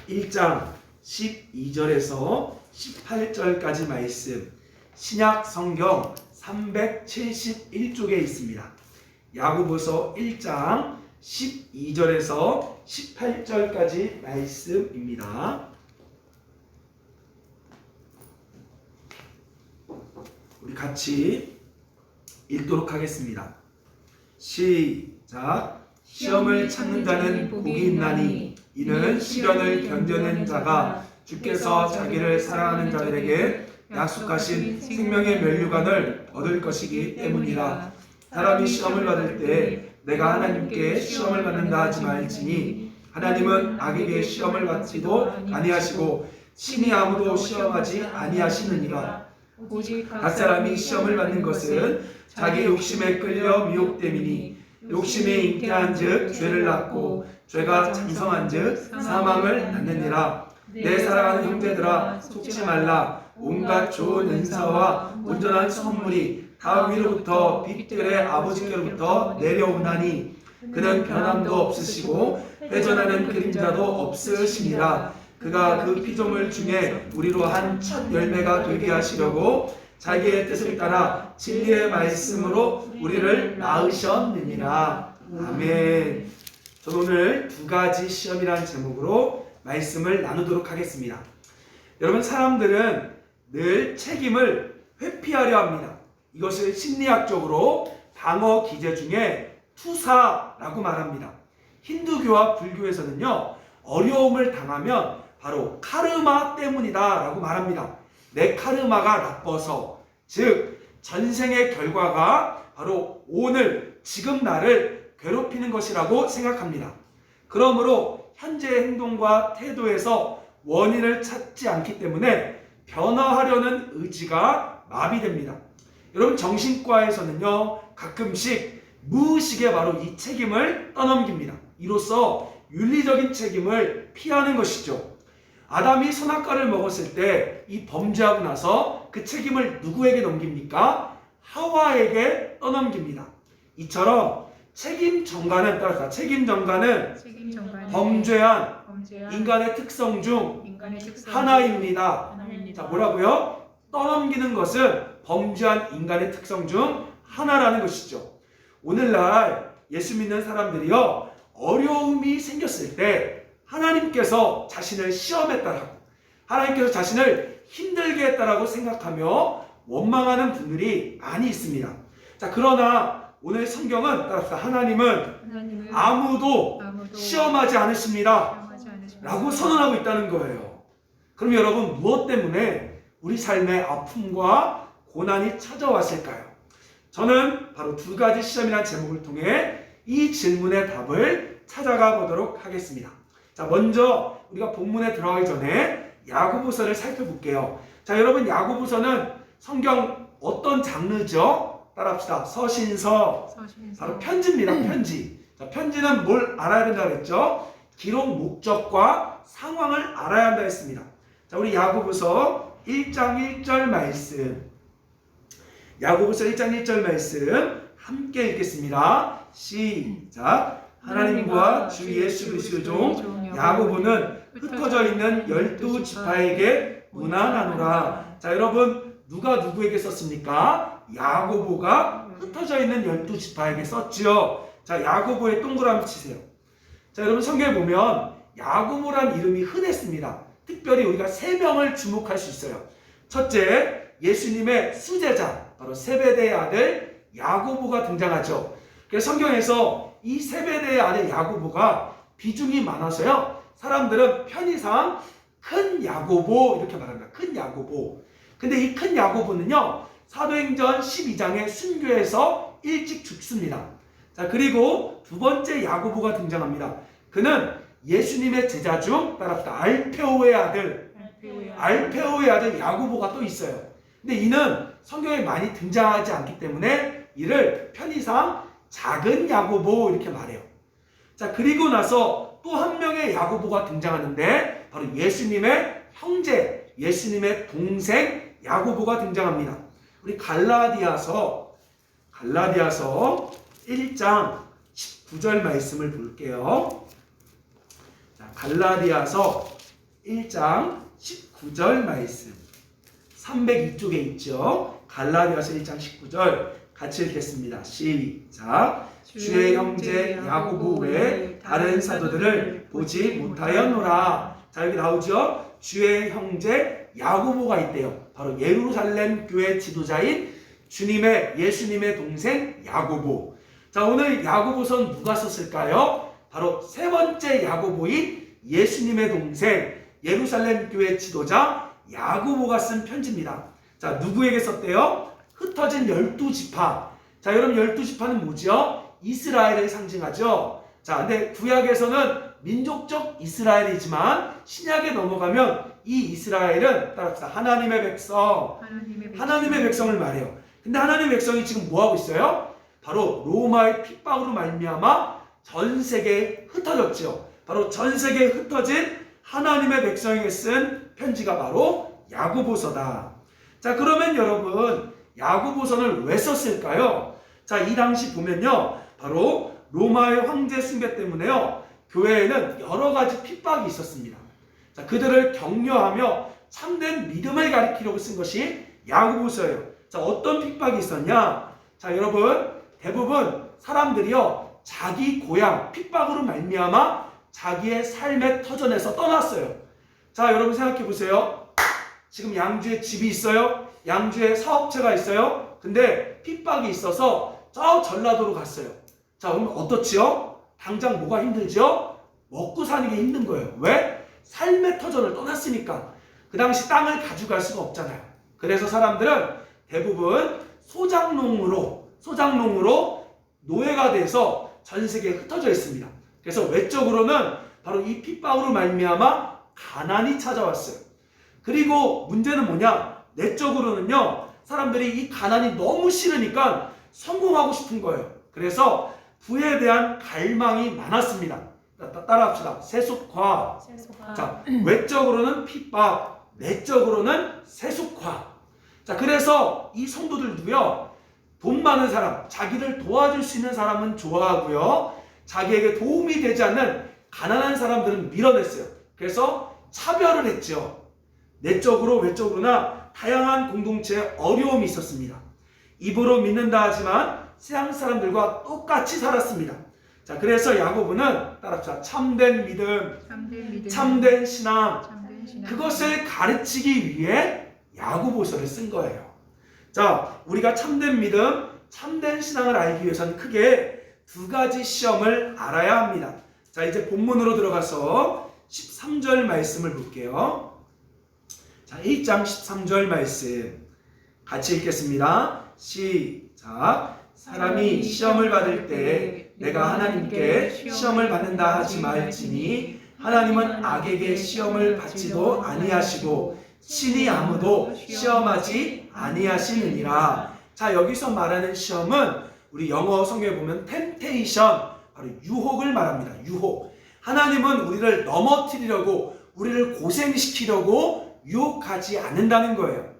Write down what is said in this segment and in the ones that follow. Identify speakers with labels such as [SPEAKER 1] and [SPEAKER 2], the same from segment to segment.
[SPEAKER 1] 1장 12절에서 18절까지 말씀, 신약 성경 371쪽에 있습니다. 야고보서 1장 12절에서 18절까지 말씀입니다. 우리 같이 읽도록 하겠습니다. 시작. 시험을 찾는 자는 복이 있나니 이는 시련을 견뎌낸 자가 주께서 자기를 사랑하는 자들에게 약속하신 생명의 면류관을 얻을 것이기 때문이라. 사람이 시험을 받을 때 내가 하나님께 시험을 받는다 하지 말지니 하나님은 악에게 시험을 받지도 아니하시고 친히 아무도 시험하지 아니하시느니라. 각 사람이 시험을 받는 것은 자기 욕심에 끌려 미혹됨이니 욕심이 잉태한즉 죄를 낳고 죄가 장성한즉 사망을 낳느니라. 내 사랑하는 형제들아, 속지 말라. 온갖 좋은 은사와 온전한 선물이 다 위로부터 빛들의 아버지께로부터 내려오나니 그는 변함도 없으시고 회전하는 그림자도 없으시니라. 그가 그 피조물 중에 우리로 한 첫 열매가 되게 하시려고 자기의 뜻을 따라 진리의 말씀으로 우리를 낳으셨느니라. 아멘. 저는 오늘 두 가지 시험이라는 제목으로 말씀을 나누도록 하겠습니다. 여러분, 사람들은 늘 책임을 회피하려 합니다. 이것을 심리학적으로 방어 기제 중에 투사라고 말합니다. 힌두교와 불교에서는요, 어려움을 당하면 바로 카르마 때문이다 라고 말합니다. 내 카르마가 나빠서, 즉 전생의 결과가 바로 오늘 지금 나를 괴롭히는 것이라고 생각합니다. 그러므로 현재의 행동과 태도에서 원인을 찾지 않기 때문에 변화하려는 의지가 마비됩니다. 여러분, 정신과에서는요, 가끔씩 무의식에 바로 이 책임을 떠넘깁니다. 이로써 윤리적인 책임을 피하는 것이죠. 아담이 선악과를 먹었을 때 이 범죄하고 나서 그 책임을 누구에게 넘깁니까? 하와에게 떠넘깁니다. 이처럼 책임 전가는 범죄한 인간의 특성 중 하나입니다. 자, 뭐라고요? 떠넘기는 것은 범죄한 인간의 특성 중 하나라는 것이죠. 오늘날 예수 믿는 사람들이요, 어려움이 생겼을 때 하나님께서 자신을 시험했다라고, 하나님께서 자신을 힘들게 했다라고 생각하며 원망하는 분들이 많이 있습니다. 자, 그러나 오늘 성경은 따라서 하나님은 아무도 시험하지 않으십니다 라고 선언하고 있다는 거예요. 그럼 여러분, 무엇 때문에 우리 삶의 아픔과 고난이 찾아왔을까요? 저는 바로 두 가지 시험이라는 제목을 통해 이 질문의 답을 찾아가 보도록 하겠습니다. 자, 먼저 우리가 본문에 들어가기 전에 야고보서를 살펴볼게요. 자, 여러분, 야고보서는 성경 어떤 장르죠? 따라합시다. 서신서. 바로 편지입니다. 편지. 자, 편지는 뭘 알아야 된다 그랬죠? 기록 목적과 상황을 알아야 한다 했습니다. 자, 우리 야고보서 1장 1절 말씀. 야고보서 1장 1절 말씀 함께 읽겠습니다. 시작. 하나님과 주 예수 그리스도의 종 야고보는 흩어져 있는 12지파에게 문안하노라. 자, 여러분, 누가 누구에게 썼습니까? 야고보가 흩어져 있는 12지파에게 썼지요. 자, 야고보의 동그라미 치세요. 자, 여러분, 성경에 보면 야고보란 이름이 흔했습니다. 특별히 우리가 세 명을 주목할 수 있어요. 첫째, 예수님의 수제자, 바로 세베대의 아들 야고보가 등장하죠. 그래서 성경에서 이 세베대의 아들 야고보가 비중이 많아서요, 사람들은 편의상 큰 야고보 이렇게 말합니다. 큰 야고보. 근데 이 큰 야고보는요, 사도행전 12장의 순교에서 일찍 죽습니다. 자, 그리고 두 번째 야고보가 등장합니다. 그는 예수님의 제자 중 따라합시다. 알페오의 아들 야고보가 또 있어요. 근데 이는 성경에 많이 등장하지 않기 때문에 이를 편의상 작은 야고보 이렇게 말해요. 자, 그리고 나서 또 한 명의 야고보가 등장하는데 바로 예수님의 형제, 예수님의 동생 야고보가 등장합니다. 우리 갈라디아서 1장 19절 말씀을 볼게요. 자, 갈라디아서 1장 19절 말씀. 302쪽에 있죠. 갈라디아서 1장 19절 같이 읽겠습니다. 시작. 주의 형제 야고보 외에 다른 사도들을 보지 못하였노라. 자, 여기 나오죠. 주의 형제 야고보가 있대요. 바로 예루살렘 교회 지도자인 예수님의 동생 야고보. 자, 오늘 야고보서는 누가 썼을까요? 바로 세 번째 야고보인 예수님의 동생 예루살렘 교회 지도자 야고보가 쓴 편지입니다. 자, 누구에게 썼대요? 흩어진 12지파. 자, 여러분 12지파는 뭐죠? 이스라엘을 상징하죠. 자, 근데 구약에서는 민족적 이스라엘이지만 신약에 넘어가면 이 이스라엘은 따라합시다. 하나님의 백성을 말해요. 근데 하나님의 백성이 지금 뭐하고 있어요? 바로 로마의 핍박으로 말미암아 전 세계에 흩어졌죠. 바로 전 세계에 흩어진 하나님의 백성에게 쓴 편지가 바로 야고보서다. 자, 그러면 여러분 야고보서를 왜 썼을까요? 자, 이 당시 보면요, 바로 로마의 황제 숭배 때문에요, 교회에는 여러 가지 핍박이 있었습니다. 자, 그들을 격려하며 참된 믿음을 가리키려고 쓴 것이 야고보서예요. 자, 어떤 핍박이 있었냐? 자, 여러분 대부분 사람들이요, 자기 고향 핍박으로 말미암아 자기의 삶의 터전에서 떠났어요. 자, 여러분 생각해 보세요. 지금 양주에 집이 있어요. 양주에 사업체가 있어요. 근데 핍박이 있어서 저 전라도로 갔어요. 자, 그럼 어떻지요? 당장 뭐가 힘들죠? 먹고 사는 게 힘든 거예요. 왜? 삶의 터전을 떠났으니까. 그 당시 땅을 가져갈 수가 없잖아요. 그래서 사람들은 대부분 소장농으로 노예가 돼서 전 세계에 흩어져 있습니다. 그래서 외적으로는 바로 이 핍박으로 말미암아 가난이 찾아왔어요. 그리고 문제는 뭐냐? 내적으로는요, 사람들이 이 가난이 너무 싫으니까 성공하고 싶은 거예요. 그래서 부에 대한 갈망이 많았습니다. 따라합시다. 세속화. 자, 외적으로는 핍박, 내적으로는 세속화. 자, 그래서 이 성도들도요, 돈 많은 사람, 자기를 도와줄 수 있는 사람은 좋아하고요, 자기에게 도움이 되지 않는 가난한 사람들은 밀어냈어요. 그래서 차별을 했죠. 내적으로 외적으로나 다양한 공동체에 어려움이 있었습니다. 입으로 믿는다 하지만 세상 사람들과 똑같이 살았습니다. 자, 그래서 야고보는 따라합시다. 참된 믿음, 참된 신앙, 그것을 가르치기 위해 야고보서를 쓴 거예요. 자, 우리가 참된 믿음, 참된 신앙을 알기 위해서는 크게 두 가지 시험을 알아야 합니다. 자, 이제 본문으로 들어가서 13절 말씀을 볼게요. 자, 1장 13절 말씀 같이 읽겠습니다. 시작. 사람이 시험을 받을 때 내가 하나님께 시험을 받는다 하지 말지니 하나님은 악에게 시험을 받지도 아니하시고 친히 아무도 시험하지 아니하시느니라. 자, 여기서 말하는 시험은 우리 영어 성경에 보면 temptation, 바로 유혹을 말합니다. 유혹. 하나님은 우리를 넘어뜨리려고, 우리를 고생시키려고 유혹하지 않는다는 거예요.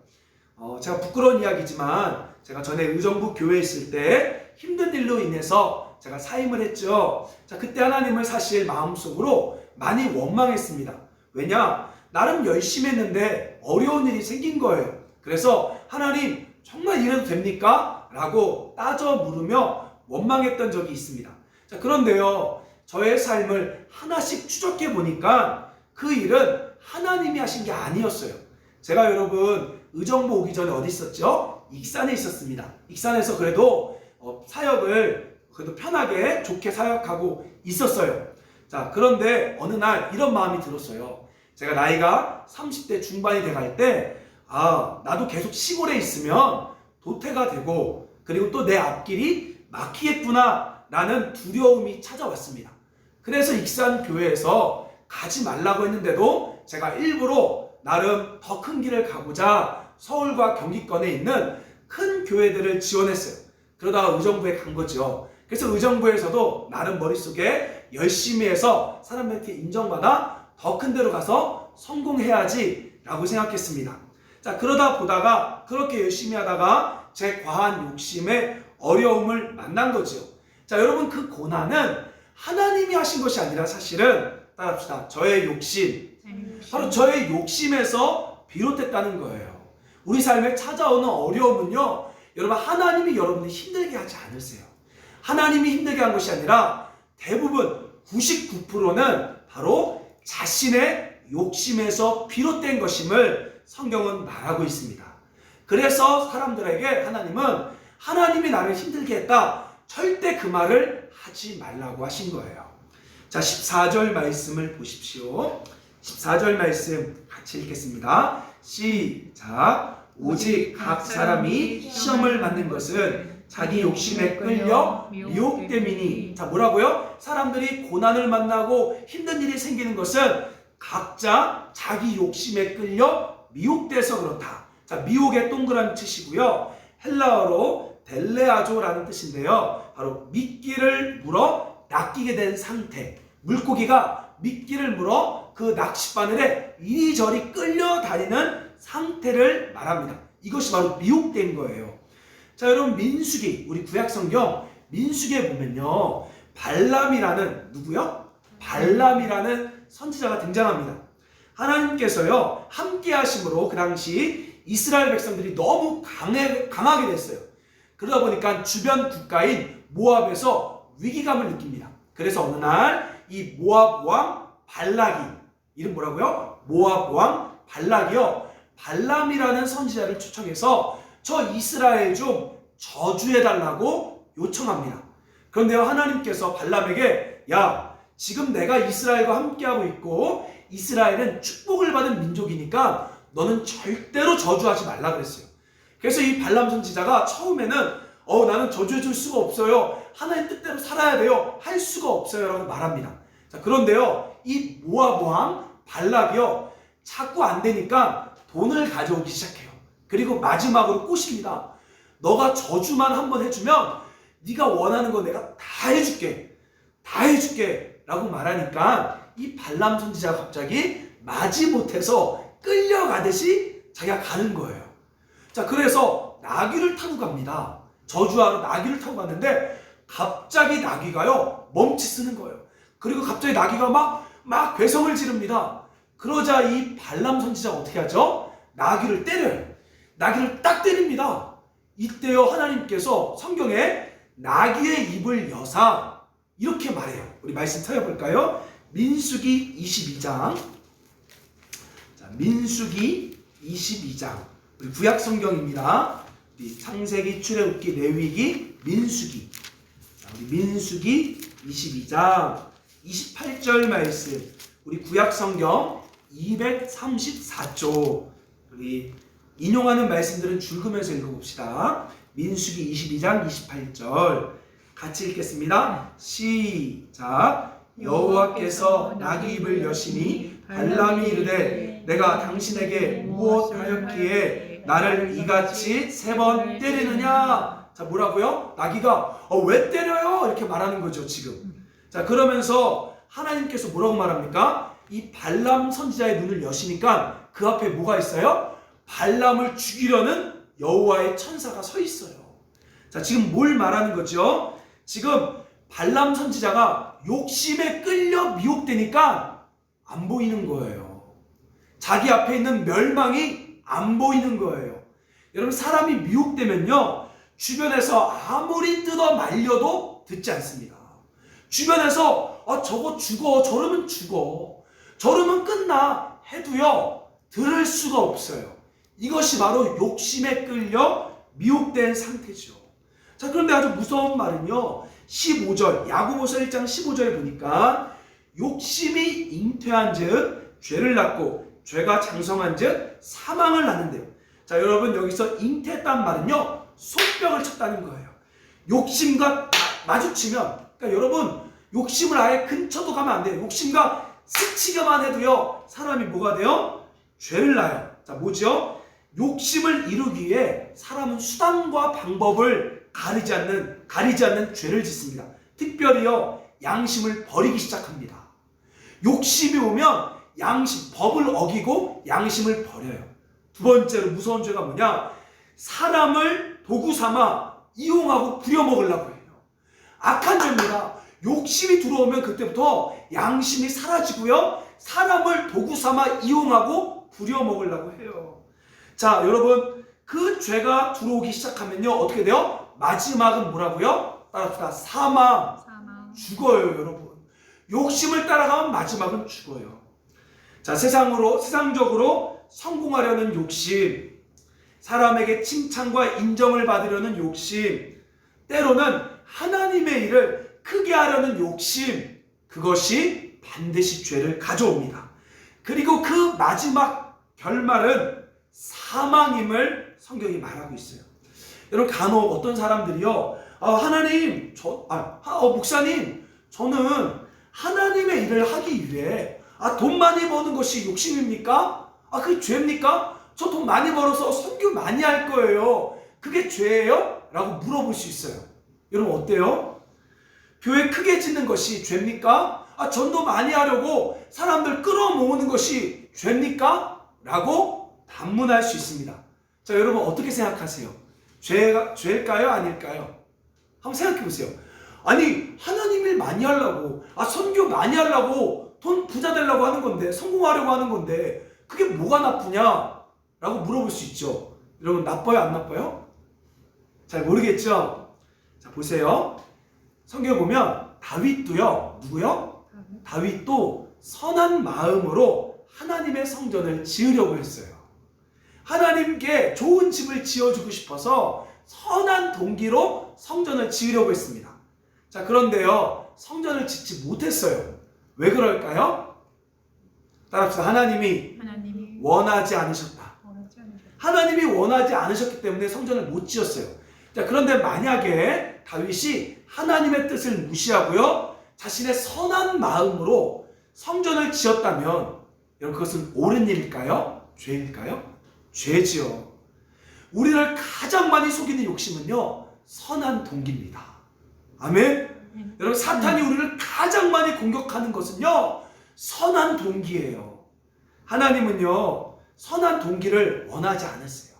[SPEAKER 1] 제가 부끄러운 이야기지만 제가 전에 의정부 교회에 있을 때 힘든 일로 인해서 제가 사임을 했죠. 자, 그때 하나님을 사실 마음속으로 많이 원망했습니다. 왜냐? 나름 열심히 했는데 어려운 일이 생긴 거예요. 그래서 하나님, 정말 이래도 됩니까? 라고 따져 물으며 원망했던 적이 있습니다. 자, 그런데요, 저의 삶을 하나씩 추적해 보니까 그 일은 하나님이 하신 게 아니었어요. 제가 여러분 의정부 오기 전에 어디 있었죠? 익산에 있었습니다. 익산에서 그래도 사역을 그래도 편하게 좋게 사역하고 있었어요. 자, 그런데 어느 날 이런 마음이 들었어요. 제가 나이가 30대 중반이 돼갈 때, 나도 계속 시골에 있으면 도태가 되고, 그리고 또 내 앞길이 막히겠구나 라는 두려움이 찾아왔습니다. 그래서 익산 교회에서 가지 말라고 했는데도 제가 일부러 나름 더 큰 길을 가고자 서울과 경기권에 있는 큰 교회들을 지원했어요. 그러다가 의정부에 간 거죠. 그래서 의정부에서도 나름 머릿속에 열심히 해서 사람들한테 인정받아 더 큰 데로 가서 성공해야지 라고 생각했습니다. 자, 그러다 보다가 그렇게 열심히 하다가 제 과한 욕심에 어려움을 만난 거죠. 자, 여러분, 그 고난은 하나님이 하신 것이 아니라 사실은 따라합시다. 저의 욕심. 바로 저의 욕심에서 비롯됐다는 거예요. 우리 삶에 찾아오는 어려움은요, 여러분 하나님이 여러분을 힘들게 하지 않으세요. 하나님이 힘들게 한 것이 아니라 대부분 99%는 바로 자신의 욕심에서 비롯된 것임을 성경은 말하고 있습니다. 그래서 사람들에게 하나님은 하나님이 나를 힘들게 했다, 절대 그 말을 하지 말라고 하신 거예요. 자, 14절 말씀을 보십시오. 14절 말씀 같이 읽겠습니다. 시작. 오직 각 사람이 시험을 받는 것은 자기 욕심에 끌려 미혹됨이니. 자, 뭐라고요? 사람들이 고난을 만나고 힘든 일이 생기는 것은 각자 자기 욕심에 끌려 미혹돼서 그렇다. 자, 미혹의 동그란 뜻이고요, 헬라어로 델레아조라는 뜻인데요, 바로 미끼를 물어 낚이게 된 상태. 물고기가 미끼를 물어 그 낚싯바늘에 이리저리 끌려다니는 상태를 말합니다. 이것이 바로 미혹된 거예요. 자, 여러분 민수기, 우리 구약성경 민수기에 보면요, 발람이라는, 누구요? 발람이라는 선지자가 등장합니다. 하나님께서요 함께 하심으로 그 당시 이스라엘 백성들이 너무 강하게 됐어요. 그러다 보니까 주변 국가인 모압에서 위기감을 느낍니다. 그래서 어느 날 이 모압 왕 발락이, 이름 뭐라고요? 모압 왕 발락이요, 발람이라는 선지자를 초청해서 저 이스라엘 좀 저주해달라고 요청합니다. 그런데요, 하나님께서 발람에게, 야, 지금 내가 이스라엘과 함께하고 있고 이스라엘은 축복을 받은 민족이니까 너는 절대로 저주하지 말라 그랬어요. 그래서 이 발람 선지자가 처음에는 나는 저주해줄 수가 없어요, 하나님 뜻대로 살아야 돼요, 할 수가 없어요 라고 말합니다. 자, 그런데요, 이 모압 왕 발락이요 자꾸 안 되니까 돈을 가져오기 시작해요. 그리고 마지막으로 꼬십니다. 너가 저주만 한번 해주면 네가 원하는 거 내가 다 해줄게 라고 말하니까 이 발람 선지자가 갑자기 마지못해서 끌려가듯이 자기가 가는 거예요. 자, 그래서 나귀를 타고 갑니다. 저주하러 나귀를 타고 갔는데 갑자기 나귀가요 멈칫쓰는 거예요. 그리고 갑자기 나귀가 막 괴성을 지릅니다. 그러자 이 발람 선지자가 어떻게 하죠? 나귀를 때려요. 나귀를 딱 때립니다. 이때요 하나님께서 성경에 나귀의 입을 여사 이렇게 말해요. 우리 말씀 찾아볼까요? 민수기 22장. 자, 민수기 22장. 우리 구약 성경입니다. 우리 창세기, 출애굽기, 레위기, 민수기. 자, 우리 민수기 22장 28절 말씀. 우리 구약 성경 234쪽. 우리 인용하는 말씀들은 줄그면서 읽어봅시다. 민수기 22장 28절 같이 읽겠습니다. 시작. 여호와께서 나귀 입을 여시니 발람이 이르되 내가 당신에게 무엇하였기에 나를 이같이 3번 때리느냐. 자, 뭐라고요? 나귀가 왜 때려요? 이렇게 말하는 거죠 지금. 자, 그러면서 하나님께서 뭐라고 말합니까? 이 발람 선지자의 눈을 여시니까 그 앞에 뭐가 있어요? 발람을 죽이려는 여호와의 천사가 서 있어요. 자, 지금 뭘 말하는 거죠? 지금 발람 선지자가 욕심에 끌려 미혹되니까 안 보이는 거예요. 자기 앞에 있는 멸망이 안 보이는 거예요. 여러분, 사람이 미혹되면요 주변에서 아무리 뜯어 말려도 듣지 않습니다. 주변에서 저거 죽어, 저러면 죽어, 저러면 끝나 해도요 들을 수가 없어요. 이것이 바로 욕심에 끌려 미혹된 상태죠. 자, 그런데 아주 무서운 말은요 15절, 야고보서 1장 15절에 보니까 욕심이 잉태한 즉 죄를 낳고 죄가 장성한 즉 사망을 낳는데요. 자, 여러분, 여기서 잉태했단 말은요 손뼉을 쳤다는 거예요. 욕심과 마주치면, 그러니까 여러분 욕심을 아예 근처도 가면 안 돼요. 욕심과 스치기만 해도요 사람이 뭐가 돼요? 죄를 낳아요. 자, 뭐죠? 욕심을 이루기 위해 사람은 수단과 방법을 가리지 않는 죄를 짓습니다. 특별히요 양심을 버리기 시작합니다. 욕심이 오면 법을 어기고 양심을 버려요. 두 번째로 무서운 죄가 뭐냐? 사람을 도구 삼아 이용하고 부려먹으려고 해요. 악한 죄입니다. 욕심이 들어오면 그때부터 양심이 사라지고요. 사람을 도구 삼아 이용하고 부려먹으려고 해요. 자, 여러분, 그 죄가 들어오기 시작하면요. 어떻게 돼요? 마지막은 뭐라고요? 따라합시다. 사망. 죽어요, 여러분. 욕심을 따라가면 마지막은 죽어요. 자, 세상적으로 성공하려는 욕심, 사람에게 칭찬과 인정을 받으려는 욕심, 때로는 하나님의 일을 크게 하려는 욕심, 그것이 반드시 죄를 가져옵니다. 그리고 그 마지막 결말은 사망임을 성경이 말하고 있어요. 여러분, 간혹 어떤 사람들이요, 하나님, 목사님, 저는 하나님의 일을 하기 위해 돈 많이 버는 것이 욕심입니까? 그게 죄입니까? 저 돈 많이 벌어서 선교 많이 할 거예요. 그게 죄예요? 라고 물어볼 수 있어요. 여러분, 어때요? 교회 크게 짓는 것이 죄입니까? 전도 많이 하려고 사람들 끌어모으는 것이 죄입니까? 라고 반문할 수 있습니다. 자, 여러분, 어떻게 생각하세요? 죄일까요? 아닐까요? 한번 생각해 보세요. 아니, 하나님 일 많이 하려고, 선교 많이 하려고 돈 부자 되려고 하는 건데, 성공하려고 하는 건데, 그게 뭐가 나쁘냐? 라고 물어볼 수 있죠. 여러분, 나빠요? 안 나빠요? 잘 모르겠죠? 자, 보세요. 성경에 보면 다윗도요, 누구요? 다윗도 선한 마음으로 하나님의 성전을 지으려고 했어요. 하나님께 좋은 집을 지어주고 싶어서 선한 동기로 성전을 지으려고 했습니다. 자, 그런데요, 성전을 짓지 못했어요. 왜 그럴까요? 따라합시다. 하나님이 원하지 않으셨다. 하나님이 원하지 않으셨기 때문에 성전을 못 지었어요. 자, 그런데 만약에 다윗이 하나님의 뜻을 무시하고요, 자신의 선한 마음으로 성전을 지었다면, 여러분, 그것은 옳은 일일까요? 죄일까요? 죄지요. 우리를 가장 많이 속이는 욕심은요, 선한 동기입니다. 아멘? 여러분, 사탄이 우리를 가장 많이 공격하는 것은요, 선한 동기예요. 하나님은요, 선한 동기를 원하지 않았어요.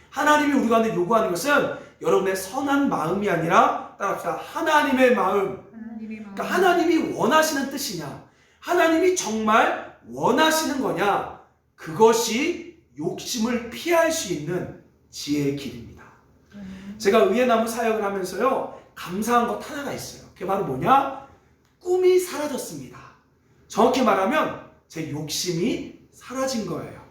[SPEAKER 1] 하나님이 우리 가운데 요구하는 것은 여러분의 선한 마음이 아니라, 따라합시다, 하나님의 마음. 그러니까 하나님이 원하시는 뜻이냐, 하나님이 정말 원하시는 거냐, 그것이 욕심을 피할 수 있는 지혜의 길입니다. 제가 의예나무 사역을 하면서요, 감사한 것 하나가 있어요. 그게 바로 뭐냐? 꿈이 사라졌습니다. 정확히 말하면 제 욕심이 사라진 거예요.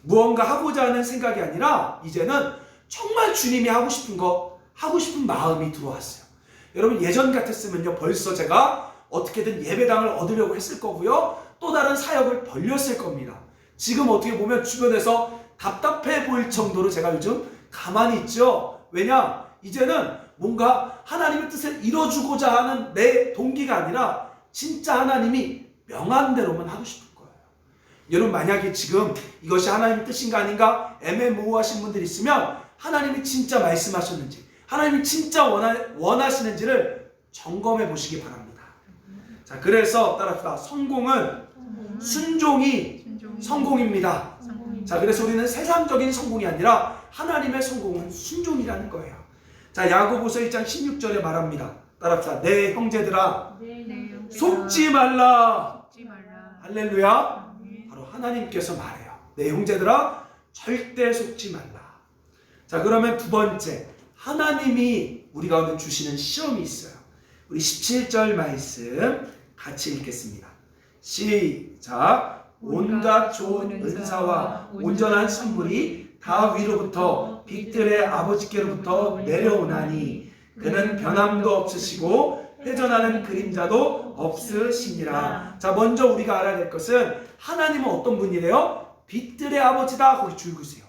[SPEAKER 1] 무언가 하고자 하는 생각이 아니라 이제는 정말 주님이 하고 싶은 거, 하고 싶은 마음이 들어왔어요. 여러분, 예전 같았으면요, 벌써 제가 어떻게든 예배당을 얻으려고 했을 거고요, 또 다른 사역을 벌렸을 겁니다. 지금 어떻게 보면 주변에서 답답해 보일 정도로 제가 요즘 가만히 있죠. 왜냐? 이제는 뭔가 하나님의 뜻을 이뤄주고자 하는 내 동기가 아니라 진짜 하나님이 명한 대로만 하고 싶은 거예요. 여러분, 만약에 지금 이것이 하나님의 뜻인가 아닌가 애매모호하신 분들이 있으면 하나님이 진짜 말씀하셨는지, 하나님이 진짜 원하시는지를 점검해 보시기 바랍니다. 자, 그래서 따라합시다. 성공은 순종이 성공입니다. 자, 그래서 우리는 세상적인 성공이 아니라 하나님의 성공은 순종이라는 거예요. 자, 야고보서 1장 16절에 말합니다. 따라합시다. 내 형제들아, 속지 말라. 할렐루야. 바로 하나님께서 말해요. 내 형제들아, 절대 속지 말라. 자, 그러면 두 번째, 하나님이 우리 가운데 주시는 시험이 있어요. 우리 17절 말씀 같이 읽겠습니다. 시작. 온갖 좋은 은사와 온전한 선물이 다 위로부터 빛들의 아버지께로부터 내려오나니 그는 변함도 없으시고 회전하는 그림자도 없으시니라. 자, 먼저 우리가 알아야 될 것은 하나님은 어떤 분이래요? 빛들의 아버지다. 거기 줄 그으세요.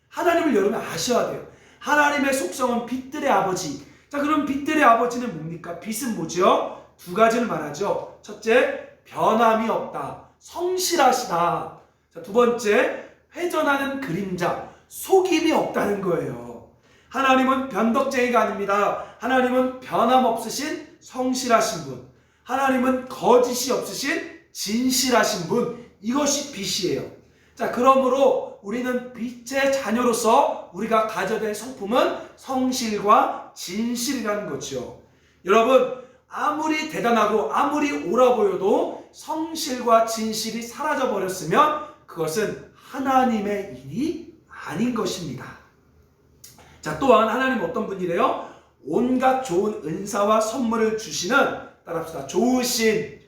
[SPEAKER 1] 하나님을 여러분 아셔야 돼요. 하나님의 속성은 빛들의 아버지. 자, 그럼 빛들의 아버지는 뭡니까? 빛은 뭐죠? 두 가지를 말하죠. 첫째, 변함이 없다. 성실하시다. 자, 두 번째, 회전하는 그림자. 속임이 없다는 거예요. 하나님은 변덕쟁이가 아닙니다. 하나님은 변함 없으신 성실하신 분. 하나님은 거짓이 없으신 진실하신 분. 이것이 빛이에요. 자, 그러므로 우리는 빛의 자녀로서 우리가 가져야 될 성품은 성실과 진실이라는 거죠. 여러분, 아무리 대단하고 아무리 옳아 보여도 성실과 진실이 사라져 버렸으면 그것은 하나님의 일이 아닌 것입니다. 자, 또한 하나님 어떤 분이래요? 온갖 좋은 은사와 선물을 주시는, 따라합시다, 좋으신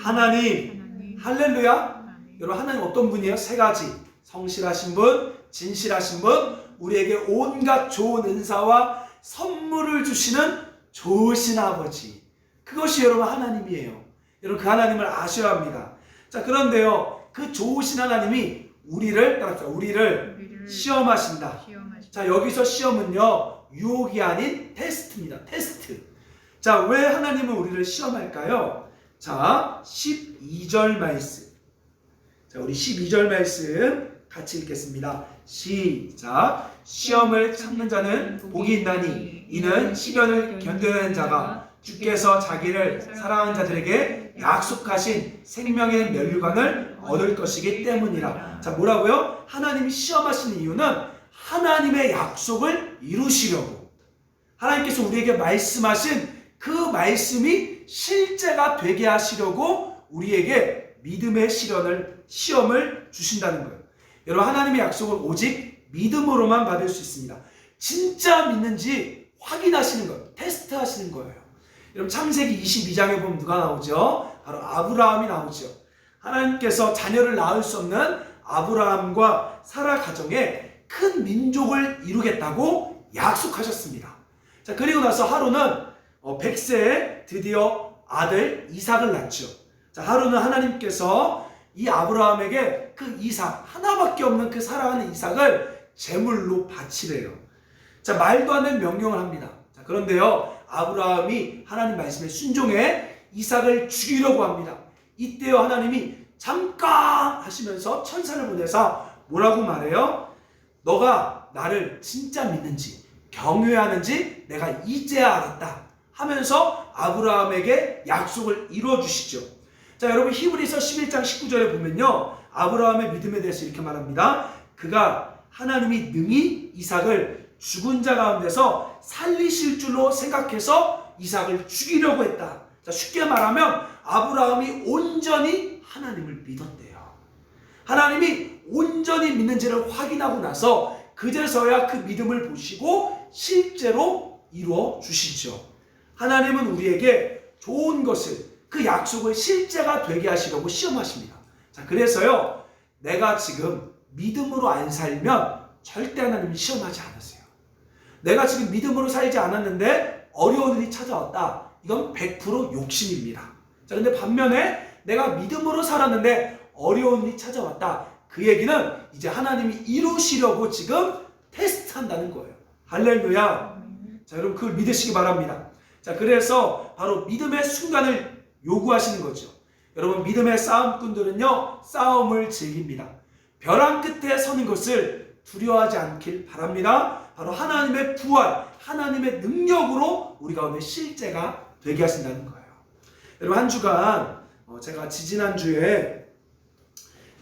[SPEAKER 1] 하나님. 할렐루야. 여러분, 하나님 어떤 분이에요? 세 가지. 성실하신 분, 진실하신 분, 우리에게 온갖 좋은 은사와 선물을 주시는 좋으신 아버지. 그것이 여러분 하나님이에요. 여러분, 그 하나님을 아셔야 합니다. 자, 그런데요, 그 좋으신 하나님이 우리를, 따라합시다, 우리를 시험하신다. 자, 여기서 시험은요, 유혹이 아닌 테스트입니다. 테스트. 자, 왜 하나님은 우리를 시험할까요? 자, 12절 말씀. 자, 우리 12절 말씀 같이 읽겠습니다. 시작. 시험을 참는 자는 복이 있나니 이는 시련을 견디는 자가 주께서 자기를 사랑하는 자들에게 약속하신 생명의 면류관을 얻을 것이기 때문이라. 자, 뭐라고요? 하나님이 시험하시는 이유는 하나님의 약속을 이루시려고, 하나님께서 우리에게 말씀하신 그 말씀이 실제가 되게 하시려고 우리에게 믿음의 시험을 주신다는 거예요. 여러분, 하나님의 약속을 오직 믿음으로만 받을 수 있습니다. 진짜 믿는지 확인하시는 거예요. 테스트하시는 거예요. 여러분, 창세기 22장에 보면 누가 나오죠? 바로 아브라함이 나오죠. 하나님께서 자녀를 낳을 수 없는 아브라함과 사라 가정에 큰 민족을 이루겠다고 약속하셨습니다. 자, 그리고 나서 하루는 100세에 드디어 아들 이삭을 낳죠. 자, 하루는 하나님께서 이 아브라함에게 그 이삭, 하나밖에 없는 그 사랑하는 이삭을 제물로 바치래요. 자, 말도 안 되는 명령을 합니다. 자, 그런데요, 아브라함이 하나님 말씀에 순종해 이삭을 죽이려고 합니다. 이때요, 하나님이 잠깐 하시면서 천사를 보내서 뭐라고 말해요? 너가 나를 진짜 믿는지 경외하는지 내가 이제야 알았다 하면서 아브라함에게 약속을 이루어 주시죠. 자, 여러분, 히브리서 11장 19절에 보면요, 아브라함의 믿음에 대해서 이렇게 말합니다. 그가 하나님이 능히 이삭을 죽은 자 가운데서 살리실 줄로 생각해서 이삭을 죽이려고 했다. 자, 쉽게 말하면 아브라함이 온전히 하나님을 믿었대요. 하나님이 온전히 믿는지를 확인하고 나서 그제서야 그 믿음을 보시고 실제로 이루어 주시죠. 하나님은 우리에게 좋은 것을, 그 약속을 실제가 되게 하시려고 시험하십니다. 자, 그래서요, 내가 지금 믿음으로 안 살면 절대 하나님이 시험하지 않으세요. 내가 지금 믿음으로 살지 않았는데 어려운 일이 찾아왔다. 이건 100% 욕심입니다. 자, 근데 반면에 내가 믿음으로 살았는데 어려운 일이 찾아왔다. 그 얘기는 이제 하나님이 이루시려고 지금 테스트한다는 거예요. 할렐루야. 자, 여러분, 그걸 믿으시기 바랍니다. 자, 그래서 바로 믿음의 순간을 요구하시는 거죠. 여러분, 믿음의 싸움꾼들은요, 싸움을 즐깁니다. 벼랑 끝에 서는 것을 두려워하지 않길 바랍니다. 바로 하나님의 부활, 하나님의 능력으로 우리 가운데 실제가 되게 하신다는 거예요. 여러분, 한 주간 제가 지지난주에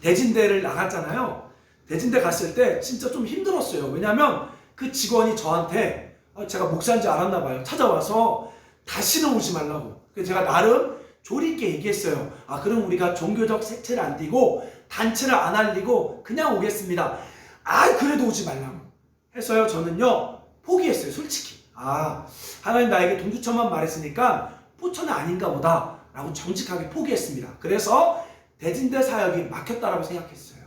[SPEAKER 1] 대진대를 나갔잖아요. 대진대 갔을 때 진짜 좀 힘들었어요. 왜냐하면 그 직원이 저한테, 제가 목사인 줄 알았나 봐요, 찾아와서 다시는 오지 말라고. 그래서 제가 나름 조리 있게 얘기했어요. 그럼 우리가 종교적 색채를 안 띠고 단체를 안 알리고 그냥 오겠습니다. 그래도 오지 말라고 해서요, 저는요 포기했어요. 솔직히 하나님 나에게 동두천만 말했으니까 포천은 아닌가 보다 라고 정직하게 포기했습니다. 그래서 대진대 사역이 막혔다라고 생각했어요.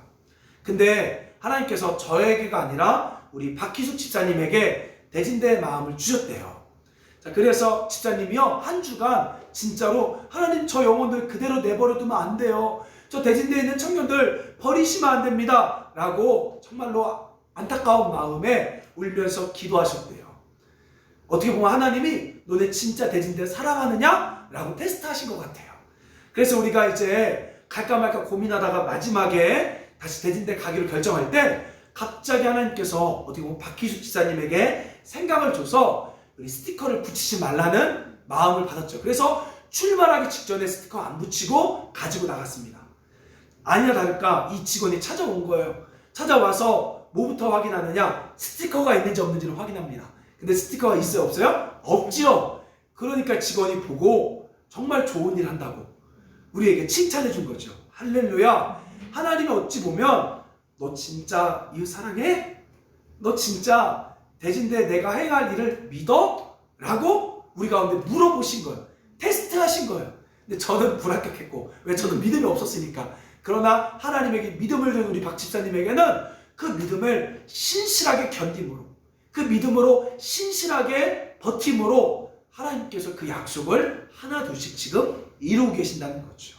[SPEAKER 1] 근데 하나님께서 저에게가 아니라 우리 박희숙 집사님에게 대진대의 마음을 주셨대요. 자, 그래서 집사님이요, 한 주간 진짜로 하나님, 저 영혼들 그대로 내버려두면 안 돼요. 저 대진대에 있는 청년들 버리시면 안 됩니다 라고 정말로 안타까운 마음에 울면서 기도하셨대요. 어떻게 보면 하나님이 너네 진짜 대진대 사랑하느냐? 라고 테스트하신 것 같아요. 그래서 우리가 이제 갈까 말까 고민하다가 마지막에 다시 대진대 가기로 결정할 때 갑자기 하나님께서 어떻게 보면 박희숙 지사님에게 생각을 줘서 우리 스티커를 붙이지 말라는 마음을 받았죠. 그래서 출발하기 직전에 스티커 안 붙이고 가지고 나갔습니다. 아니나 다를까 이 직원이 찾아온 거예요. 찾아와서 뭐부터 확인하느냐? 스티커가 있는지 없는지를 확인합니다. 근데 스티커가 있어요, 없어요? 없지요. 그러니까 직원이 보고 정말 좋은 일 한다고 우리에게 칭찬해 준 거죠. 할렐루야. 하나님이 어찌 보면 너 진짜 이웃 사랑해? 너 진짜 대신에 내가 해야 할 일을 믿어? 라고 우리 가운데 물어보신 거예요. 테스트하신 거예요. 근데 저는 불합격했고, 왜? 저는 믿음이 없었으니까. 그러나 하나님에게 믿음을 준 우리 박 집사님에게는 그 믿음을 신실하게 견딤으로, 그 믿음으로 신실하게 버팀으로 하나님께서 그 약속을 하나둘씩 지금 이루고 계신다는 거죠.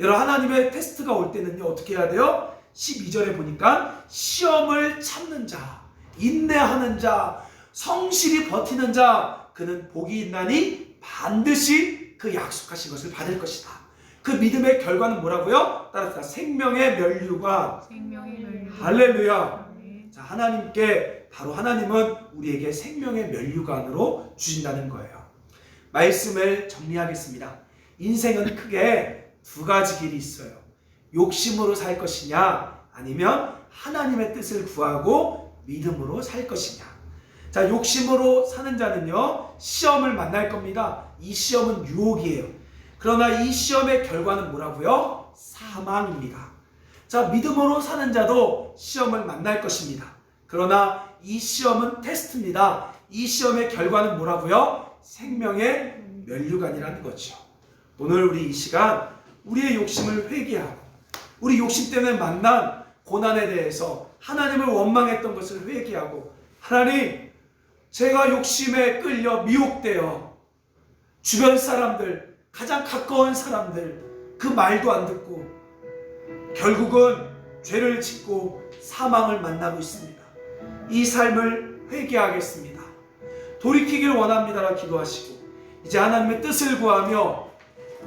[SPEAKER 1] 여러분, 하나님의 테스트가 올 때는요, 어떻게 해야 돼요? 12절에 보니까 시험을 참는 자, 인내하는 자, 성실히 버티는 자, 그는 복이 있나니 반드시 그 약속하신 것을 받을 것이다. 그 믿음의 결과는 뭐라고요? 따라서 생명의 면류관. 할렐루야. 자, 하나님께, 바로 하나님은 우리에게 생명의 면류관으로 주신다는 거예요. 말씀을 정리하겠습니다. 인생은 크게 두 가지 길이 있어요. 욕심으로 살 것이냐, 아니면 하나님의 뜻을 구하고 믿음으로 살 것이냐. 자, 욕심으로 사는 자는요, 시험을 만날 겁니다. 이 시험은 유혹이에요. 그러나 이 시험의 결과는 뭐라고요? 사망입니다. 자, 믿음으로 사는 자도 시험을 만날 것입니다. 그러나 이 시험은 테스트입니다. 이 시험의 결과는 뭐라고요? 생명의 면류관이라는 거죠. 오늘 우리 이 시간 우리의 욕심을 회개하고, 우리 욕심 때문에 만난 고난에 대해서 하나님을 원망했던 것을 회개하고, 하나님, 제가 욕심에 끌려 미혹되어 주변 사람들, 가장 가까운 사람들 그 말도 안 듣고 결국은 죄를 짓고 사망을 만나고 있습니다. 이 삶을 회개하겠습니다. 돌이키길 원합니다라 기도하시고, 이제 하나님의 뜻을 구하며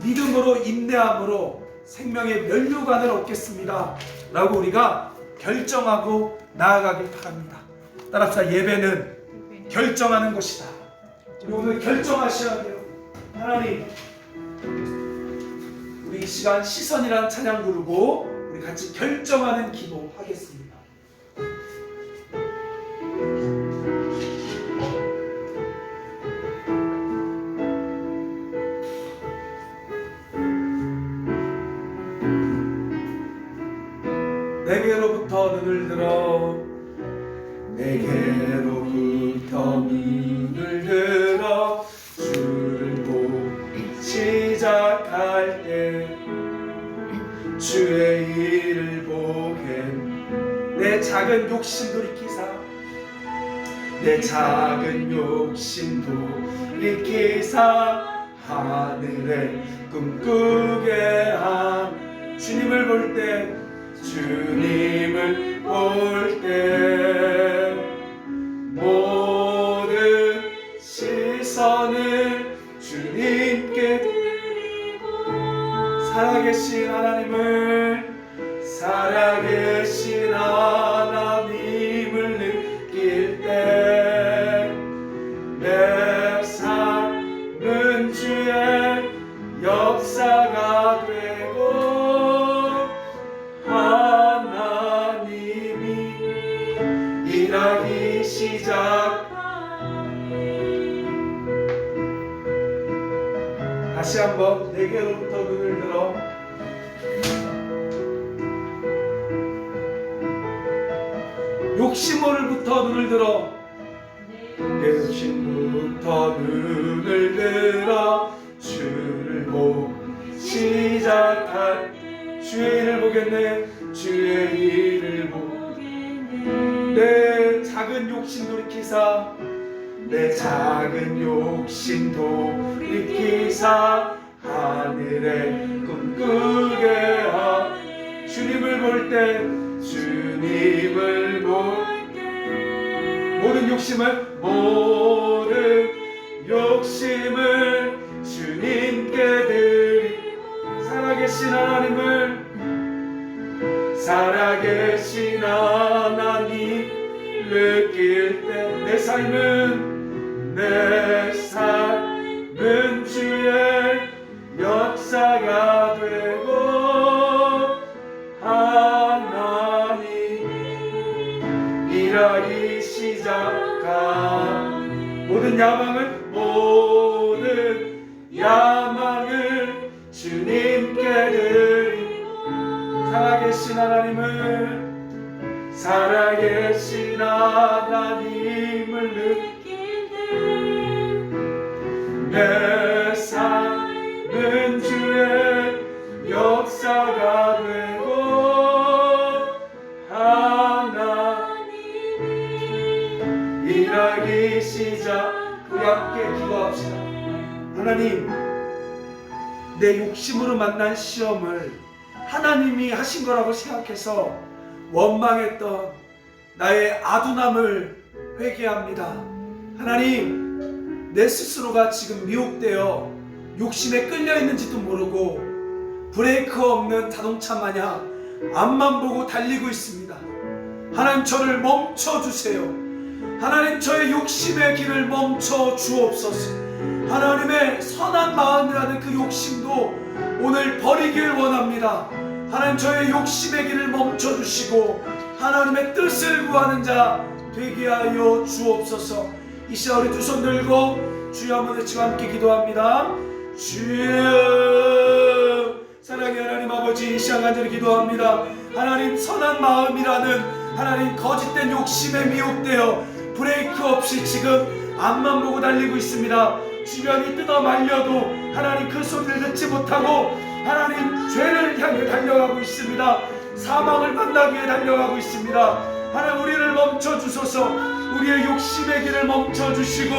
[SPEAKER 1] 믿음으로 인내함으로 생명의 면류관을 얻겠습니다 라고 우리가 결정하고 나아가길 바랍니다. 따라서 예배는 결정하는 것이다. 우리 오늘 결정하셔야 돼요. 하나님, 우리 이 시간 시선이란 찬양 부르고 우리 같이 결정하는 기도 하겠습니다. 내게로부터 눈을 들어, 내게로부터 눈을 들어 주를 보기 시작할 때 주의 일을 보겠네. 내 작은 욕심 돌이키사, 내 작은 욕심 돌이키사 하늘에 꿈꾸게 함. 주님을 볼 때, 주님을 볼 때 모든 시선을 주님께 드리고, 살아계신 하나님을, 살아계신 하나님을 느낄 때 내 삶은 주의 역사가 되고 하나님이 일하기 시작. 다시 한번 내게로부터 눈을 들어, 욕심으로부터 눈을 들어, 욕심부터 눈을 들어 주를 보기 시작할 주의 일을 보겠네. 주의 일을 보겠네. 내 작은 욕심 돌이키사, 내 작은 욕심 돌이키사 하늘에 꿈꾸게 하. 주님을 볼 때, 주님을 볼 때 모든 욕심을, 모든 욕심을 주님께 드리고, 살아계신 하나님을, 살아계신 하나님 느낄 때 내 삶은, 내 삶은 주의 역사가 되고 하나님 일하기 시작한 모든 야망을, 모든 하나님을 살아계신 하나님을 느낄 때내 삶은 주의 역사가 되고 하나님이 일하기 시작. 우리 함께 기도합시다. 하나님, 내 욕심으로 만난 시험을 하나님이 하신 거라고 생각해서 원망했던 나의 아둔함을 회개합니다. 하나님, 내 스스로가 지금 미혹되어 욕심에 끌려 있는지도 모르고 브레이크 없는 자동차 마냥 앞만 보고 달리고 있습니다. 하나님, 저를 멈춰주세요. 하나님, 저의 욕심의 길을 멈춰 주옵소서. 하나님의 선한 마음이라는 그 욕심도 오늘 버리길 원합니다. 하나님, 저의 욕심의 길을 멈춰 주시고 하나님의 뜻을 구하는 자 되게 하여 주옵소서. 이 시간 우리 두 손 들고 주여 한번 외치고 함께 기도합니다. 주여, 사랑의 하나님 아버지, 이 시간 간절히 기도합니다. 하나님, 선한 마음이라는 하나님 거짓된 욕심에 미혹되어 브레이크 없이 지금 앞만 보고 달리고 있습니다. 주변이 뜯어 말려도 하나님 그 소리를 듣지 못하고 하나님 죄를 향해 달려가고 있습니다. 사망을 만나기 위해 달려가고 있습니다. 하나님, 우리를 멈춰주소서. 우리의 욕심의 길을 멈춰주시고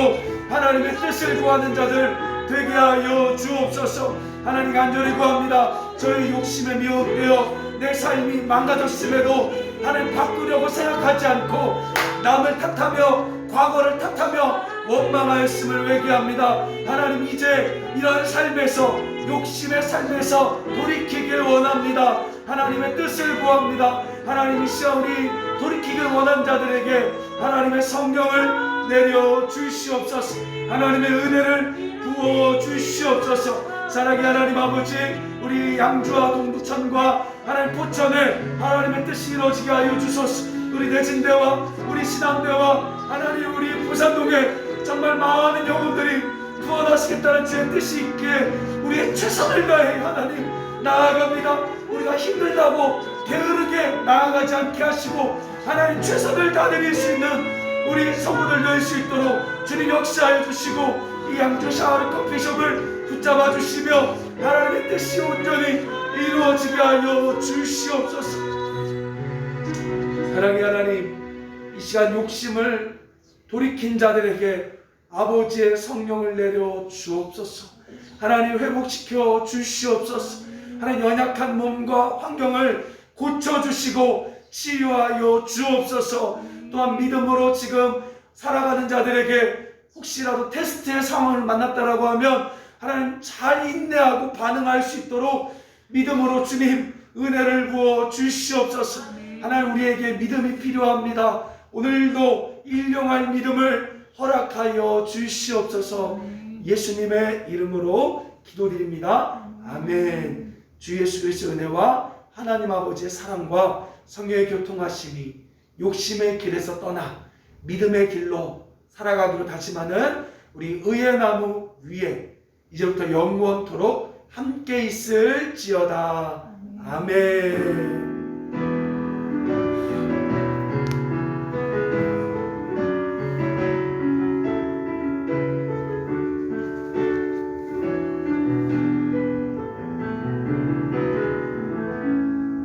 [SPEAKER 1] 하나님의 뜻을 구하는 자들 되게 하여 주옵소서. 하나님, 간절히 구합니다. 저의 욕심에 미혹되어 내 삶이 망가졌음에도 하나님 바꾸려고 생각하지 않고 남을 탓하며 과거를 탓하며 원망하였음을 회개합니다. 하나님, 이제 이런 삶에서 욕심의 삶에서 돌이키길 원합니다. 하나님의 뜻을 구합니다. 하나님, 이 시간 우리 돌이키길 원하는 자들에게 하나님의 성령을 내려 주시옵소서. 하나님의 은혜를 부어 주시옵소서. 사랑의 하나님 아버지, 우리 양주와 동두천과 하나님 포천에 하나님의 뜻이 이루어지게 하여 주소서. 우리 내진대와 우리 신앙대와 하나님 우리 부산동에 정말 많은 영혼들이 구원하시겠다는 주의 뜻이 있기에 우리의 최선을 다해 하나님 나아갑니다. 우리가 힘들다고 게으르게 나아가지 않게 하시고 하나님 최선을 다드릴 수 있는 우리 성도들 될 수 있도록 주님 역사해 주시고 이 양주 샤워리 커피숍을 붙잡아 주시며 하나님의 뜻이 온전히 이루어지게 하여 주시옵소서. 사랑의 하나님, 이 시간 욕심을 돌이킨 자들에게 아버지의 성령을 내려 주옵소서. 하나님, 회복시켜 주시옵소서. 하나님, 연약한 몸과 환경을 고쳐주시고 치유하여 주옵소서. 또한 믿음으로 지금 살아가는 자들에게 혹시라도 테스트의 상황을 만났다라고 하면 하나님 잘 인내하고 반응할 수 있도록 믿음으로 주님 은혜를 부어 주시옵소서. 하나님, 우리에게 믿음이 필요합니다. 오늘도 일용할 믿음을 허락하여 주시옵소서. 예수님의 이름으로 기도드립니다. 아멘. 주 예수 그리스도의 은혜와 하나님 아버지의 사랑과 성령의 교통하심이 욕심의 길에서 떠나 믿음의 길로 살아가기로 다짐하는 우리 의의 나무 위에 이제부터 영원토록 함께 있을지어다. 아멘.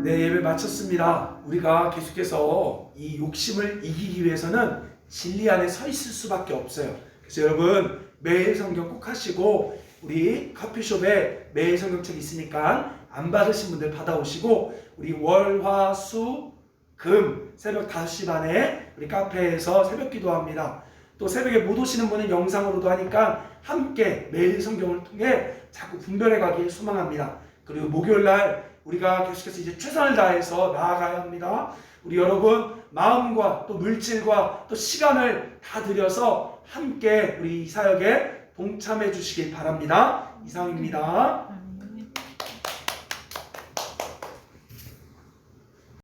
[SPEAKER 1] 예배 마쳤습니다. 우리가 계속해서 이 욕심을 이기기 위해서는 진리 안에 서 있을 수밖에 없어요. 그래서 여러분 매일 성경 꼭 하시고 우리 커피숍에 매일 성경책 있으니까 안 받으신 분들 받아오시고 우리 월, 화, 수, 금 새벽 5시 반에 우리 카페에서 새벽 기도합니다. 또 새벽에 못 오시는 분은 영상으로도 하니까 함께 매일 성경을 통해 자꾸 분별해 가길 소망합니다. 그리고 목요일날 우리가 계속해서 이제 최선을 다해서 나아가야 합니다. 우리 여러분 마음과 또 물질과 또 시간을 다 들여서 함께 우리 이 사역에 동참해 주시길 바랍니다. 이상입니다.